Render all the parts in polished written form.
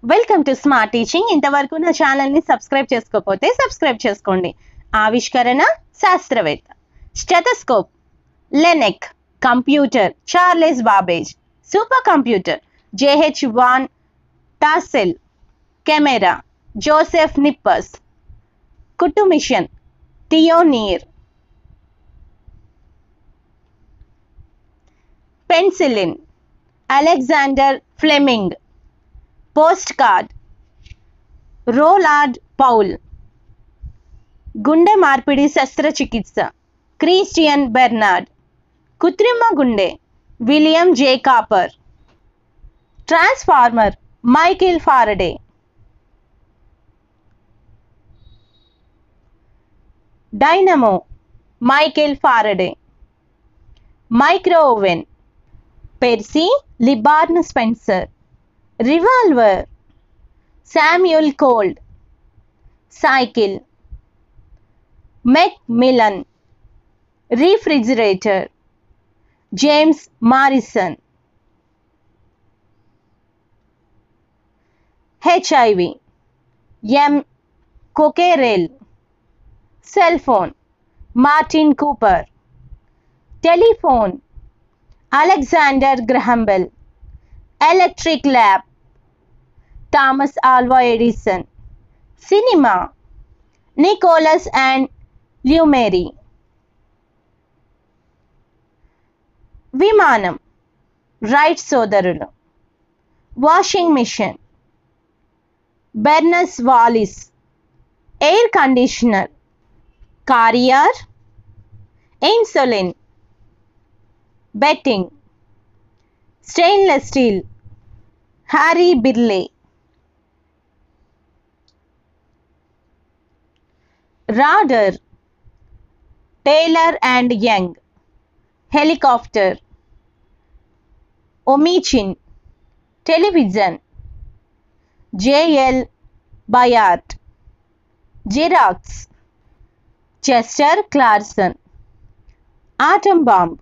Welcome to smart teaching. ఇంతవరకు నా ఛానల్ని సబ్స్క్రైబ్ చేసుకోకపోతే సబ్స్క్రైబ్ చేసుకోండి. ఆవిష్కరణ శాస్త్రవేత్త. Stethoscope Laennec, computer Charles Babbage, super computer JH von Tassel, camera Joseph Niepce, కుట్టు machine Thimonnier, penicillin Alexander Fleming, post card రోలార్డ్ పౌల్, గుండె మార్పిడి శస్త్రచికిత్స క్రిస్టియన్ బెర్నార్డ్, కృత్రిమ గుండె విలియం జే కాపర్, transformer Michael Faraday, dynamo Michael Faraday, micro oven Percy Lebaron Spencer, revolver Samuel Colt, cycle Macmillan, refrigerator James Morrison, HIV M Cockerell, cell phone Martin Cooper, telephone Alexander Graham Bell, electric lap Thomas Alva Edison, cinema Nicolas and Lumiere, విమానం Wright సోదరులు, washing machine Barnes Wallis, air conditioner Carrier, insulin, Banting stainless steel Harry Brearley, radar Taylor and Young, helicopter Oehmichen, television JL Baird, Xerox Chester Carlson, atom bomb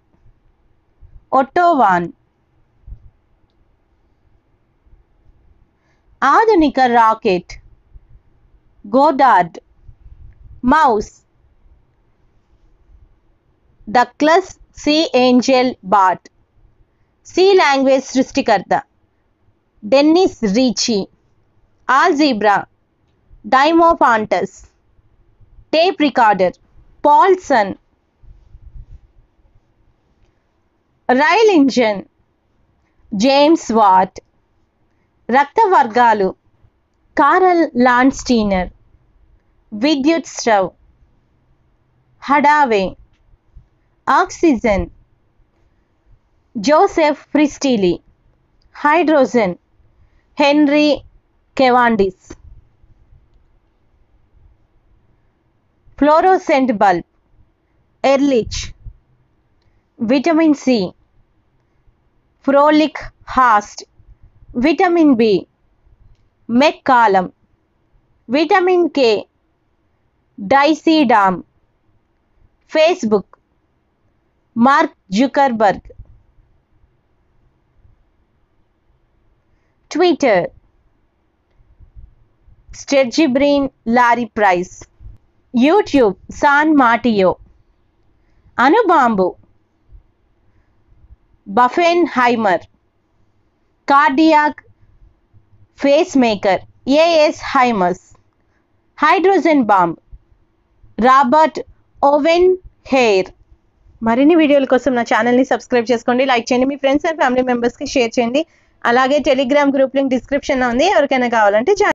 Otto Hahn, ఆధునిక rocket Goddard, mouse Douglas C Engelbart, C language సృష్టికర్త Dennis Ritchie, algebra Diophantus, tape recorder Poulsen, rail engine James Watt, రక్త వర్గాలు Karl Landsteiner, విద్యుత్ stove Hadaway, oxygen Joseph ప్రిస్టిలీ, hydrogen Henry Cavendish, fluorescent bulb Ehrlich, vitamin C Frolich Holst, vitamin B McCollum, vitamin K Doisy Dam, Facebook Mark Zuckerberg, Twitter Sergey Brin Larry Price, YouTube San Mateo, అణుబాంబు Oppenheimer, cardiac pacemaker AS Hyman, hydrogen bomb Robert Owen Hair. మరిన్ని వీడియోల కోసం నా ఛానల్ని subscribe చేసుకోండి, like చేయండి, మీ friends and family మెంబర్స్కి షేర్ చేయండి. అలాగే టెలిగ్రామ్ గ్రూప్ లింక్ డిస్క్రిప్షన్లో ఉంది, ఎవరికైనా కావాలంటే